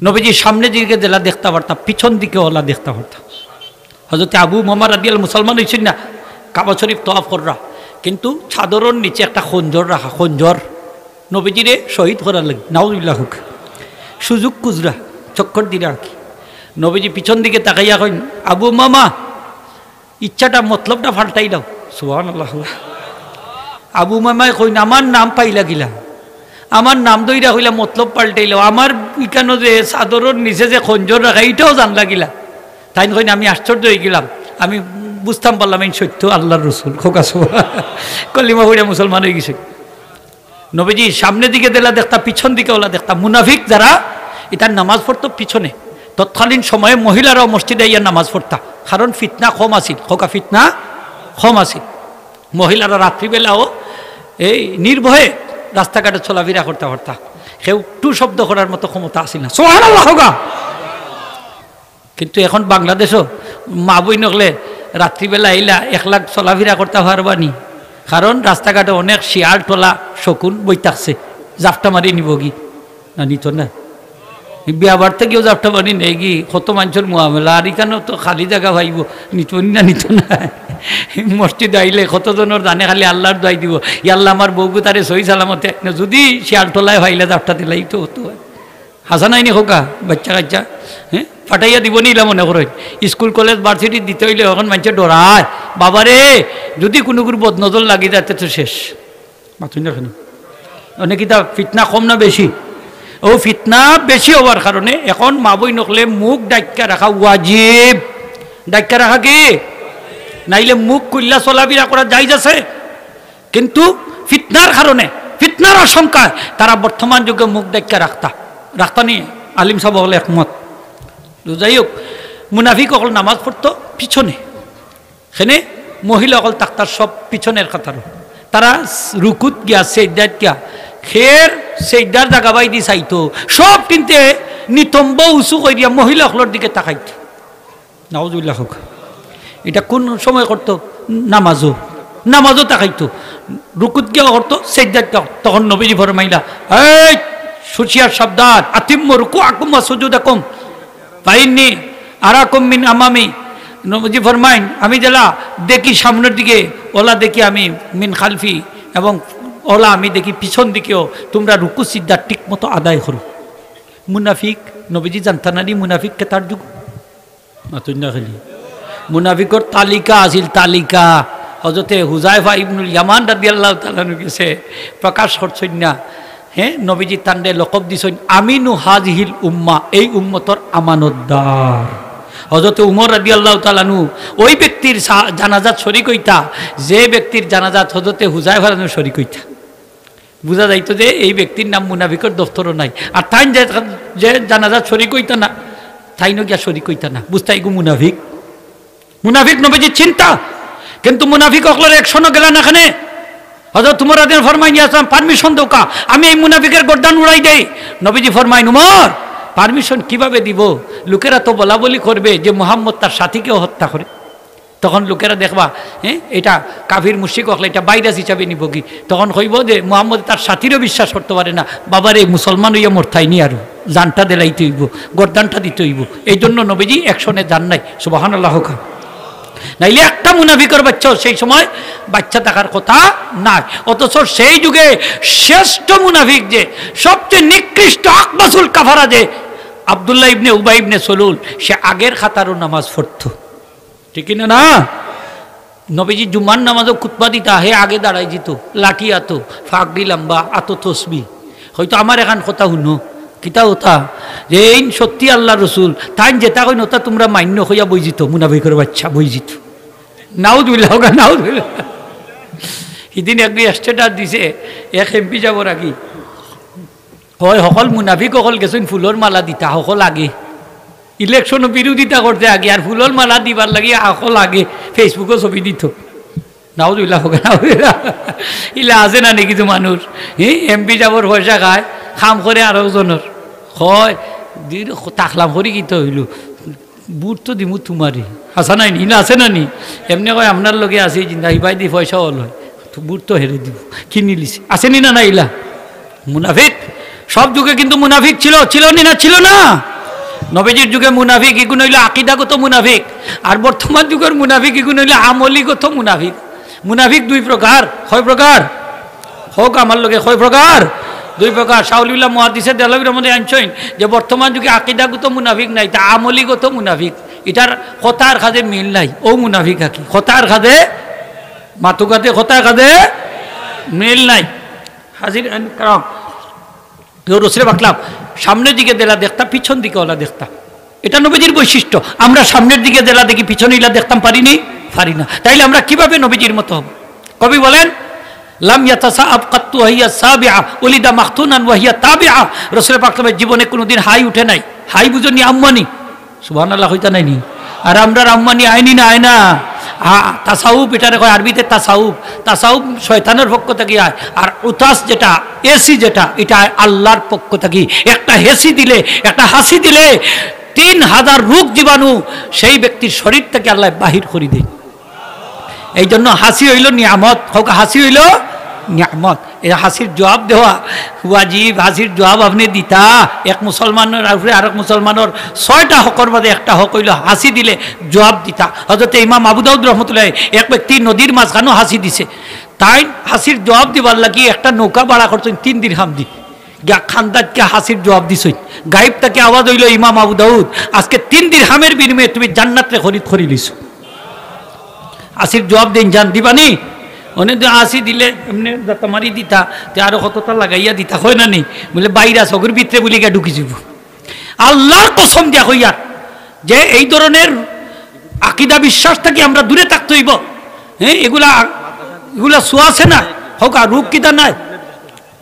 নবীজি সামনের দিকে জেলা দেখতে পারতাম, পিছন দিকে ওলা দেখতে পারতাম। হযরত আবু উমামা রাদিয়াল্লাহু মুসলমান হয়েছেন না, কাবা শরীফ তওয়াফ কররা, কিন্তু চাদরের নিচে একটা খঞ্জর রাখা, খঞ্জর নবীজিরে শহীদ করার লাগে, নাউজুবিল্লাহ হোক, সুযোগ কুজরা চক্কর দিলে আর কি। নবীজি পিছন দিকে তাকাইয়া কইন, আবু উমামা ইচ্ছাটা মতলবটা ফাল্টাই দাও। সুবহানাল্লাহ। আবু উমামায় কইন, আমার নাম পাইলা গিলা, আমার নাম দইরা হইলা মতলব পাল্টাইল, আমার ইকানো যে চাদরের নিচে যে খঞ্জর রাখা এইটাও জানলা গিলা। তাই কইন, আমি আশ্চর্য হয়ে গেলাম, আমি বুঝতাম পারলাম এই সত্য আল্লাহর রসুল, খোকা কলিমা হইয়া মুসলমান হয়ে গেছে। নবীজি সামনের দিকে দিলা দেখতাম, পিছন দিকে ওলা দেখতাম। মুনাফিক যারা এটার নামাজ পড়তো পিছনে, তৎকালীন সময়ে মহিলারাও মসজিদে ইয়া নামাজ পড়তা, কারণ ফিতনা কম আছিল, খোকা ফিতনা কম আছিল। মহিলারা রাত্রিবেলাও এই নির্ভয়ে রাস্তাঘাটে চলাফেরা করতে পারতা, কেউ টু শব্দ করার মতো ক্ষমতা আসিল না। সুবহানাল্লাহ হোগা। কিন্তু এখন বাংলাদেশও মা বই নকলে রাত্রিবেলা এলা একলা চলাফেরা করতে পারবানি, কারণ রাস্তাঘাটে অনেক শিয়াল টোলা শকুন বই থাকছে, জাফটা মারি নিব গি না, নিত না। বিয়া বাড়তে গিয়েও জাফটা মারি নেই গি, কত মানুষের মোয়ামেলা, আর এখানেও তো খালি জায়গা ভাইব, নিত না, নিত না। মসজিদ আইলে কতজনের জানে খালি আল্লাহর দোয়াই দিব, আল্লাহ আমার বউগু তারে সহি সালামতে, যদি শিয়াল টোলায় ভাইলে জাফটা দিলাই তো হতো। হাসা নাইনি খোকা বাচ্চা কাচ্চা, হ্যাঁ ফাটাইয়া দিব নিলা মনে করেন। স্কুল কলেজ ভার্সিটি দিতে হইলে এখন মানুষের ডরায়, বাবারে যদি কোনো বদনজর লাগি যাতে তো শেষ। মাতুন না কেন অনেক কিতা ফিতনা কম না বেশি? ও ফিতনা বেশি হওয়ার কারণে এখন মা বই নকলে মুখ ডাক্কা রাখা ওয়াজিব। ডাক্কা রাখা কি? নাইলে মুখ কুল্লা চলাফেরা করা জায়েজ আছে, কিন্তু ফিতনার কারণে, ফিতনার আশঙ্কায় তারা বর্তমান যুগে মুখ ডাক্কা রাখতা নি। আলিম সাহেব হলে একমত। যাই হোক, মুনাফিক অকল নামাজ পড়তো পিছনে, সেনে মহিলা অকল তাক্তার সব পিছনের কাতার। তারা রুকুত গিয়া সেজদাত গিয়া খের সেজদার জায়গা বাই দি চাইতো, সব কিন্তু নিতম্ব উঁচু করে দিয়া মহিলা অকলের দিকে তাকাইতো। নাউজুবিল্লাহ হোক। এটা কোন সময় করতো? নামাজও তাকাইতো, রুকুত গিয়া করতো, সেজদাত গিয়া। তখন নবীজি ফরমাইলা, এই সুচিয়ার সাবধান, আতিম্ম রুকু আকুম ওয়া সুজুদাকুম ফাইন্নী আরাকুম মিন আমামি। নবীজি ফরমাইন, আমি জেলা দেখি সামনের দিকে, ওলা দেখি আমি মিন খালফি, এবং ওলা আমি দেখি পিছন দিকেও, তোমরা রুকু সিজদা ঠিক মতো আদায় করো। মুনাফিক নবীজি জানতা না নি মুনাফিককে তার যুগ মাতুন্না খালি। মুনাফিকর তালিকা আছিল, তালিকা। হযরতে হুযায়ফা ইবনুল ইয়ামান রাদিয়াল্লাহু তাআলা গেছে প্রকাশ করছেন না, হ্যাঁ নবীজি তান্ডে লকব দিছেন আমিনু হাজিহিল উম্মা, এই উম্মতর আমানতদার। হযরত উমর রাদিয়াল্লাহু তাআলা আনহু ওই ব্যক্তির জানাজাত শরীক হইতা, যে ব্যক্তির জানাজাত হযরতে হুযায়ফা রাদিয়াল্লাহু শরীক হইতা। বুঝা যাইতো যে এই ব্যক্তির নাম মুনাফিকর দফতরও নাই, আর তাই যে জানাজাত শরীক হইতা না, তাইনো গিয়া শরীক হইতা না, বুঝতাই গো মুনাফিক। মুনাফিক নবীজির চিন্তা, কিন্তু মুনাফিক অকলের একশনও গেলা না। এখানে হযরত উমর রাদিয়াল্লাহু ফরমাইন, ইয়া পারমিশন দাও কা, আমি এই মুনাফিকের গর্দান উড়াই দেই। নবীজি ফরমাইন, উমর পারমিশন কিভাবে দিব? লোকেরা তো বলা বলি করবে যে মুহাম্মদ তার সাথীকেও হত্যা করে। তখন লোকেরা দেখবা, হ্যাঁ এটা কাফির মুশরিক হলে এটা ভাইরাস হিসাবে নিব কি, তখন কইব যে মুহাম্মদ তার সাথীরও বিশ্বাস করতে পারে না, বাবার এই মুসলমান হইয়া মরতাইনি, আরো জানটা দেলাইতে হইব, গর্দানটা দিতে হইব। এই জন্য নবীজি একশনে যান নাই। সুবহানাল্লাহ। নাইলে একটা মুনাফিকের বাচ্চাও সেই সময় বাচ্চা থাকার কথা নাই। অথচ সেই যুগে শ্রেষ্ঠ মুনাফিক, যে সবচেয়ে নিকৃষ্ট আকবাসুল কাফারা, যে আব্দুল্লাহ ইবনে উবাই ইবনে সলুল, সে আগের খাতারও নামাজ পড়তো, ঠিক না? না, নবীজি জুমার নামাজও খুতবা দিতা, হে আগে দাঁড়াই যেত, লাঠি আতো, ফাঁকড়ি লম্বা আতো, তসবি। হয়তো আমার এখান কথা শুনো কিতা হতা যে এই সত্যি আল্লাহ রসুল তাই যেটা কই নতা তোমরা মান্য হইয়া বই যেত, মুনাফিকের বাচ্চা বই যেত। নাউজুবিল্লাহ, নাউজুবিল্লাহ। সেদিন একদিন স্টেটাস দিছে, এক এমপি যাবর আগে হয় সকল মুনাফিক সকল গেছেন ফুলের মালা দিতা, সকল আগে ইলেকশন বিরোধিতা করতে আগে, আর ফুলের মালা দিবার লাগে সকল আগে ফেসবুকও ছবি দিত। নাউজুবিল্লাহ, নাউজুবিল্লাহ। ইলা আছে না কিছু মানুষ, এমপি যাবর পয়সা খায়, খাম করে আরো জনের হয় তাকলাম করি কি তো হইল, বুট তো দিমু তোমারই আসা নাই নি, আছে না নি? এমনি কয় আপনার লগে আছে জিন্দা হিবাই দি পয়সা হল হয়, বুট তো হেরে দিব, কিনি লিছি, আসেনি না? না ইলা মুনাফিক সব যুগে কিন্তু মুনাফিক ছিল, ছিল না? নবীজির যুগে মুনাফিক এগুলো হইল আকীদাগত মুনাফিক, আর বর্তমান যুগের মুনাফিক এগুলো হইল আমলিগত মুনাফিক। মুনাফিক দুই প্রকার, কয় প্রকার হোক আমার লোকে, কয় প্রকার? দুই প্রকার। শাউলিউল্লাহ মুহাদ্দিসের দেলাবির মধ্যে আনছেন যে বর্তমান যুগে আকীদাগত মুনাফিক নাই, তা আমলিগত মুনাফিক। এটার কথার কাজে মিল নাই, ও মুনাফিক আকি কথার কাজে মাতুকাতে কথার কাজে মিল নাই। হাজির কারণ কেউ রসুলে বাকলাম সামনের দিকে দেলা দেখতাম, পিছন দিকে ওলা দেখতাম, এটা নবীজির বৈশিষ্ট্য। আমরা সামনের দিকে দেলা দেখি, পিছনে ইলা দেখতাম পারিনি, পারি না। তাইলে আমরা কিভাবে নবীজির মতো হব? কবি বলেন লাম ইয়াতাসাআব কাত্তু ওয়াহিয়া সাবিআ ওলিদা মাখতুনান ওয়াহিয়া তাবিআ। রাসূল পাক জীবনে কোনোদিন হাই উঠে নাই। হাই বুঝনি আম্মানি, সুবহানাল্লাহ হইতা নাইনি। আর আমরা আম্মানি আইনি না আয় না। তাসাউফ এটারে কয় আরবিতে তাসাউফ। তাসাউফ শয়তানের পক্ষ থেকে আয়, আর উতাস যেটা এসি যেটা এটা আল্লাহর পক্ষ থেকে। একটা হেসি দিলে, একটা হাসি দিলে 3000 রোগ জীবাণু সেই ব্যক্তির শরীর থেকে আল্লাহ বাহির করে দেয়। এই জন্য হাসি হইল নিয়ামত, হোক হাসি হইল নিয়ামত। এই হাসির জবাব দেওয়া ওয়াজিব, হাসির জবাব আপনি দিতা। এক মুসলমানের উপরে আরেক মুসলমানের 6টা হকর মধ্যে একটা হক হইল হাসি দিলে জবাব দিতা। হযরত ইমাম আবু দাউদ রাহমাতুল্লাহ এক ব্যক্তি নদীর মাঝখানেও হাসি দিছে, তাই হাসির জবাব দিবার লাগি একটা নৌকা ভাড়া করছেন 3 দিরহাম দি। খান্দাজকে হাসির জবাব দিছই, গায়েব থেকে আওয়াজ হইল ইমাম আবু দাউদ আজকে 3 দিরহামের বিনিময়ে তুমি জান্নাতে খরিদ করে লিছো। হাসির জবাব দিন জান দিবানি। অনেক হাসি দিলে এমনি মারি দিতা, তে আরো কতটা লাগাইয়া দিতা হয় না নি, বলে বাইরা চকুর ভিতরে বলি গা ঢুকি যাব। আল্লাহর কসম দিয়া হইয়া যে এই ধরনের আকীদা বিশ্বাস থেকে আমরা দূরে থাকতে হইব। হ্যাঁ, এগুলা সোয়াছে না হোক, আর রোগ কিতা নাই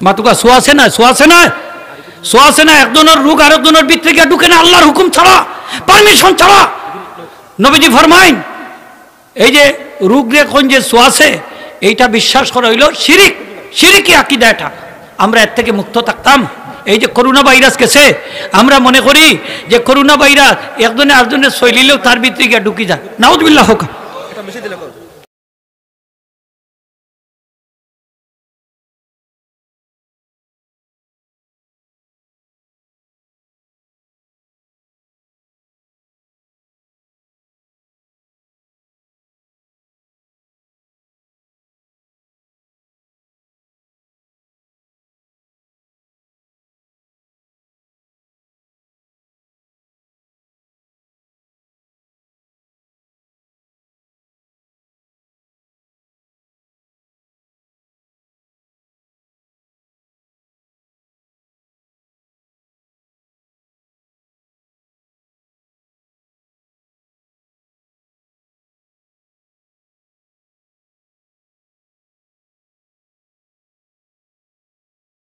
মাতুকা সোয়াছে না, সোয়াছে না, সোয়াছে না। একজনের রোগ আরেকজনের ভিতরে গিয়ে ঢুকে না আল্লাহর হুকুম ছাড়া, পারমিশন ছাড়া। নবীজি ফরমাইন এই যে রোগ রে কোন যে সোয়াছে এইটা বিশ্বাস করা হইল শিরিক, শিরিকি আকীদা। এটা আমরা এর থেকে মুক্ত থাকতাম। এই যে করোনা ভাইরাস গেছে, আমরা মনে করি যে করোনা ভাইরাস একজনে আরেকজনের শৈলীলেও তার ভিতরে গিয়ে ঢুকি যায়। নাউযুবিল্লাহ হোক।